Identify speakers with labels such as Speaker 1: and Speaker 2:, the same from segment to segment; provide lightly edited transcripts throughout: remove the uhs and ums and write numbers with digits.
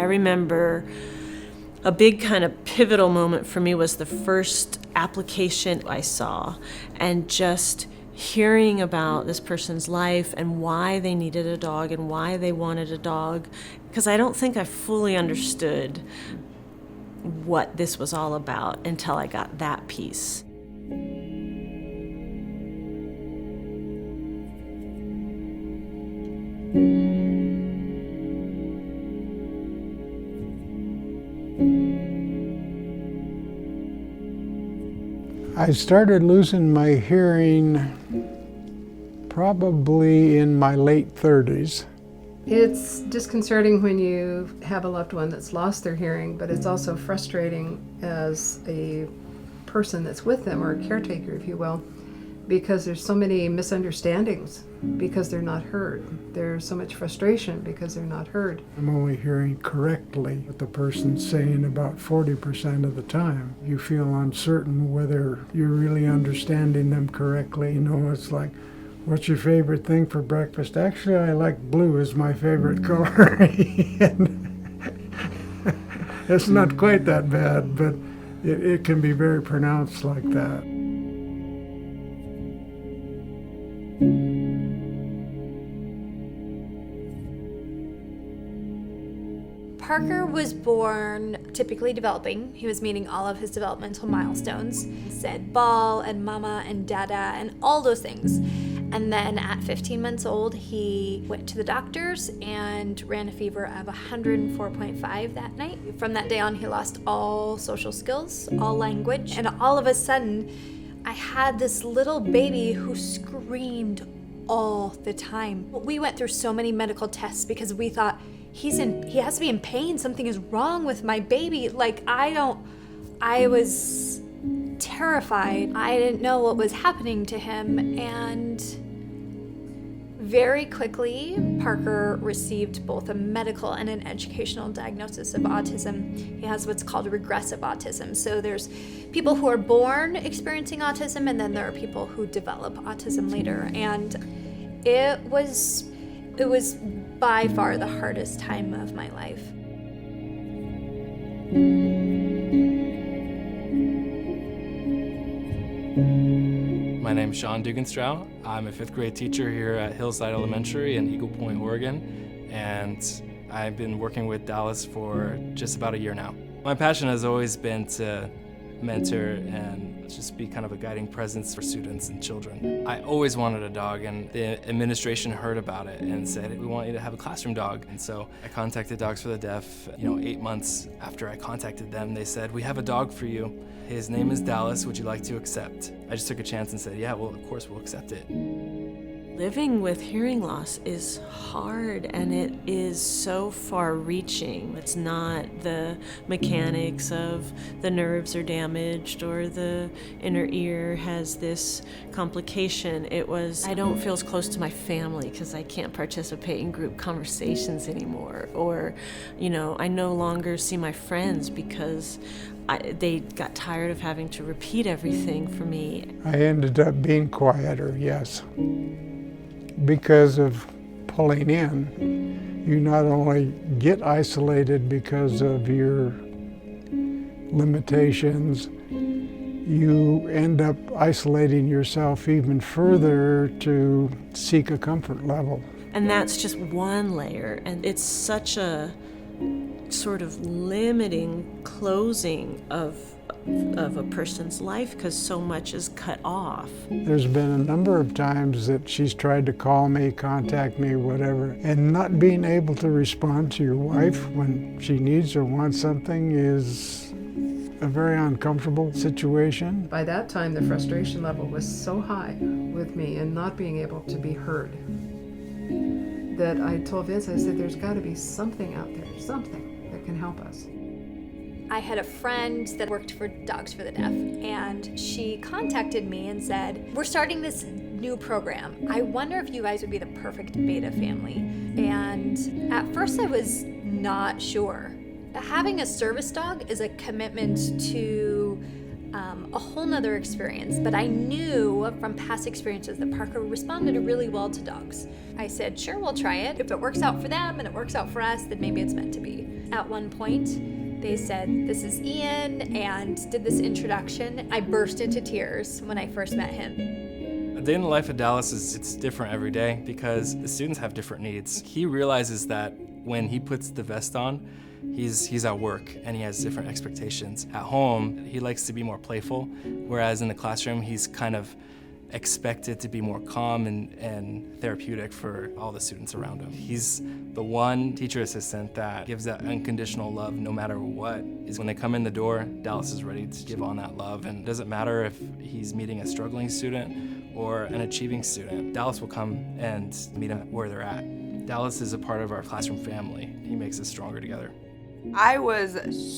Speaker 1: remember a big kind of pivotal moment for me was the first application I saw, and just hearing about this person's life and why they needed a dog and why they wanted a dog, because I don't think I fully understood what this was all about until I got that piece.
Speaker 2: I started losing my hearing probably in my late 30s.
Speaker 3: It's disconcerting when you have a loved one that's lost their hearing, but it's also frustrating as a person that's with them, or a caretaker, if you will, because there's so many misunderstandings because they're not heard. There's so much frustration because they're not heard.
Speaker 2: I'm only hearing correctly what the person's saying about 40% of the time. You feel uncertain whether you're really understanding them correctly. You know, it's like, what's your favorite thing for breakfast? Actually, I like blue as my favorite color. It's not quite that bad, but it can be very pronounced like that.
Speaker 4: Parker was born typically developing. He was meeting all of his developmental milestones. He said ball and mama and dada and all those things. And then at 15 months old, he went to the doctors and ran a fever of 104.5 that night. From that day on, he lost all social skills, all language. And all of a sudden, I had this little baby who screamed all the time. We went through so many medical tests because we thought, he has to be in pain. Something is wrong with my baby. I was terrified. I didn't know what was happening to him. And very quickly, Parker received both a medical and an educational diagnosis of autism. He has what's called regressive autism. So there's people who are born experiencing autism, and then there are people who develop autism later. And it was by far the hardest time of my life.
Speaker 5: My name's Sean Dugenstrau. I'm a 5th grade teacher here at Hillside Elementary in Eagle Point, Oregon, and I've been working with Dallas for just about a year now. My passion has always been to mentor and just be kind of a guiding presence for students and children. I always wanted a dog, and the administration heard about it and said, we want you to have a classroom dog. And so I contacted Dogs for the Deaf. 8 months after I contacted them, they said, we have a dog for you. His name is Dallas. Would you like to accept? I just took a chance and said, yeah, well, of course we'll accept it.
Speaker 1: Living with hearing loss is hard, and it is so far-reaching. It's not the mechanics of the nerves are damaged or the inner ear has this complication. I don't feel as close to my family because I can't participate in group conversations anymore. Or, I no longer see my friends because they got tired of having to repeat everything for me.
Speaker 2: I ended up being quieter, yes. Because of pulling in, you not only get isolated because of your limitations, you end up isolating yourself even further to seek a comfort level.
Speaker 1: And that's just one layer, and it's such a sort of limiting closing of a person's life because so much is cut off.
Speaker 2: There's been a number of times that she's tried to call me, contact me, whatever, and not being able to respond to your wife when she needs or wants something is a very uncomfortable situation.
Speaker 3: By that time, the frustration level was so high with me and not being able to be heard that I told Vince, I said, there's got to be something out there, something that can help us.
Speaker 4: I had a friend that worked for Dogs for the Deaf, and she contacted me and said, we're starting this new program. I wonder if you guys would be the perfect beta family. And at first I was not sure. Having a service dog is a commitment to a whole nother experience, but I knew from past experiences that Parker responded really well to dogs. I said, sure, we'll try it. If it works out for them and it works out for us, then maybe it's meant to be. At one point, they said, "This is Ian," and did this introduction. I burst into tears when I first met him.
Speaker 5: A day in the life of Dallas it's different every day because the students have different needs. He realizes that when he puts the vest on, he's at work and he has different expectations. At home, he likes to be more playful, whereas in the classroom, he's kind of expected to be more calm and therapeutic for all the students around him. He's the one teacher assistant that gives that unconditional love no matter what. When they come in the door, Dallas is ready to give on that love, and it doesn't matter if he's meeting a struggling student or an achieving student. Dallas will come and meet them where they're at. Dallas is a part of our classroom family. He makes us stronger together.
Speaker 6: I was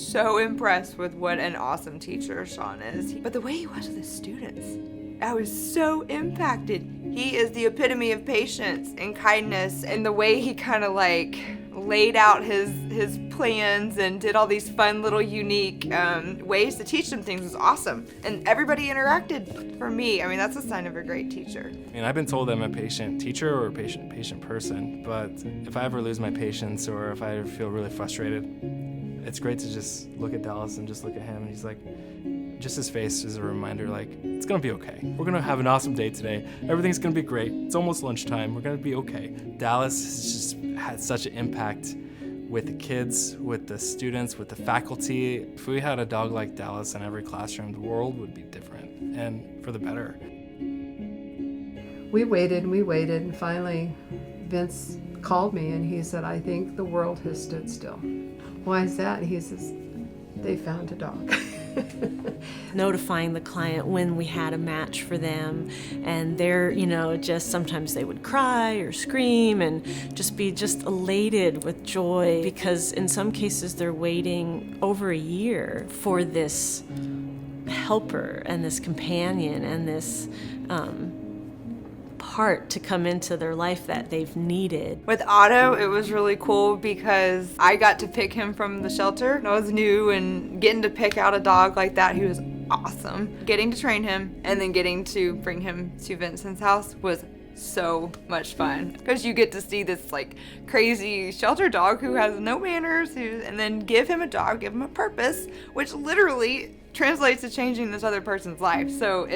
Speaker 6: so impressed with what an awesome teacher Sean is. But the way he was with his students, I was so impacted. He is the epitome of patience and kindness, and the way he kind of like laid out his plans and did all these fun little unique ways to teach them things was awesome. And everybody interacted for me. I mean, that's a sign of a great teacher.
Speaker 5: I mean, I've been told I'm a patient teacher or a patient person, but if I ever lose my patience or if I ever feel really frustrated, it's great to just look at Dallas and just look at him, and he's like, just his face is a reminder, like, it's gonna be okay. We're gonna have an awesome day today. Everything's gonna be great. It's almost lunchtime. We're gonna be okay. Dallas has just had such an impact with the kids, with the students, with the faculty. If we had a dog like Dallas in every classroom, the world would be different, and for the better.
Speaker 3: We waited and we waited, and finally Vince called me and he said, "I think the world has stood still." "Why is that?" He says, "They found a dog."
Speaker 1: Notifying the client when we had a match for them, and they're, just sometimes they would cry or scream and just be elated with joy, because in some cases they're waiting over a year for this helper and this companion and this part to come into their life that they've needed.
Speaker 6: With Otto, it was really cool because I got to pick him from the shelter. I was new, and getting to pick out a dog like that, he was awesome. Getting to train him and then getting to bring him to Vincent's house was so much fun, because you get to see this like crazy shelter dog who has no manners, and then give him a dog, give him a purpose, which literally translates to changing this other person's life. So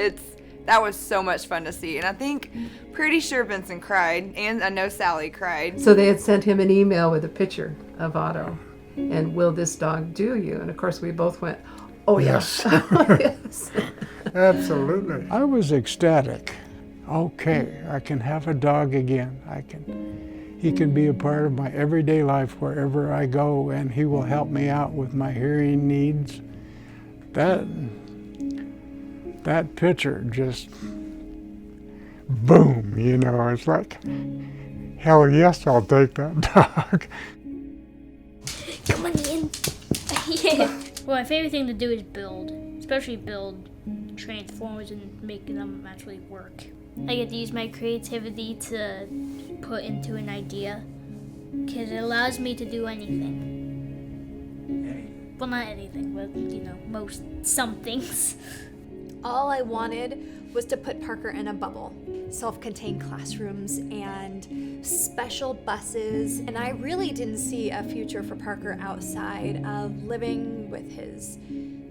Speaker 6: that was so much fun to see, and I think, pretty sure Vincent cried, and I know Sally cried.
Speaker 3: So they had sent him an email with a picture of Otto, and "Will this dog do you?" And of course we both went, "Oh yes." Yes.
Speaker 2: Absolutely. I was ecstatic. Okay, I can have a dog again. He can be a part of my everyday life wherever I go, and he will help me out with my hearing needs. That picture just, boom, it's like, hell yes, I'll take that dog.
Speaker 7: Come on in. Yeah. Well, my favorite thing to do is build, especially build transformers and making them actually work. I get to use my creativity to put into an idea, because it allows me to do anything. Well, not anything, but some things.
Speaker 4: All I wanted was to put Parker in a bubble. Self-contained classrooms and special buses, and I really didn't see a future for Parker outside of living with his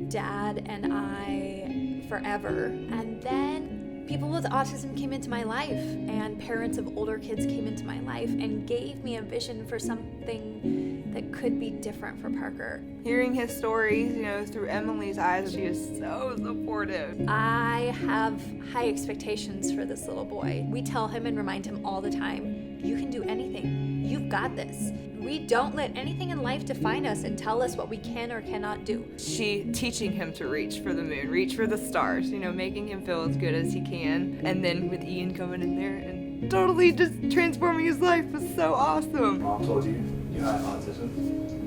Speaker 4: dad and I forever. And then people with autism came into my life, and parents of older kids came into my life and gave me a vision for something that could be different for Parker.
Speaker 6: Hearing his stories, through Emily's eyes, she is so supportive.
Speaker 4: I have high expectations for this little boy. We tell him and remind him all the time, you can do anything. You've got this. We don't let anything in life define us and tell us what we can or cannot do.
Speaker 6: She teaching him to reach for the moon, reach for the stars, making him feel as good as he can. And then with Ian coming in there and totally just transforming his life was so awesome.
Speaker 8: Mom told you had autism,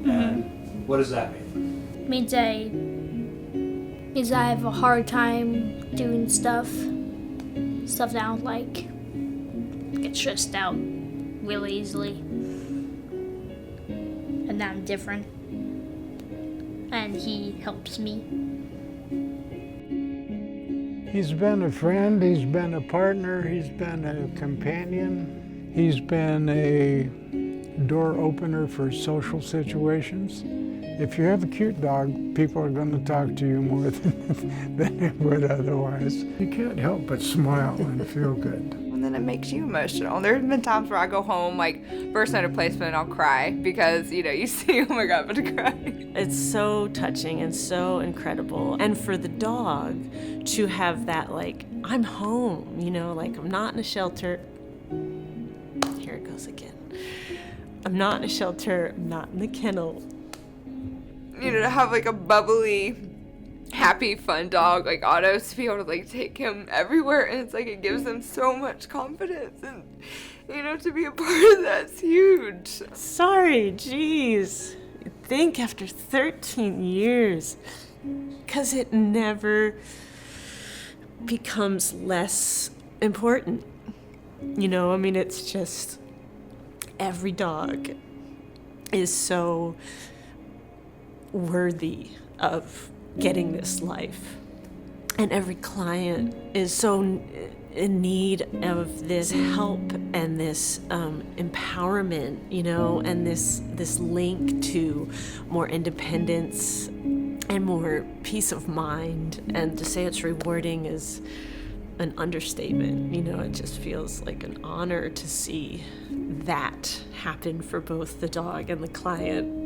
Speaker 8: and what does that mean?
Speaker 7: It means I have a hard time doing stuff that I don't like. Get stressed out really easily. And now I'm different. And he helps me.
Speaker 2: He's been a friend, he's been a partner, he's been a companion, he's been a door opener for social situations. If you have a cute dog, people are going to talk to you more than they would otherwise. You can't help but smile and feel good.
Speaker 6: And then it makes you emotional. There's been times where I go home, like, first night of placement, and I'll cry because, you see, oh my God, I'm going to cry.
Speaker 1: It's so touching and so incredible. And for the dog to have that, like, I'm home, like I'm not in a shelter. Here it goes again. I'm not in a shelter, I'm not in the kennel.
Speaker 6: To have like a bubbly, happy, fun dog like Otto, to be able to like take him everywhere, and it's like it gives them so much confidence, and to be a part of that's huge.
Speaker 1: Sorry, geez. You'd think after 13 years, because it never becomes less important. It's just every dog is so worthy of getting this life. And every client is so in need of this help and this empowerment, and this link to more independence and more peace of mind. And to say it's rewarding is an understatement. It just feels like an honor to see that happen for both the dog and the client.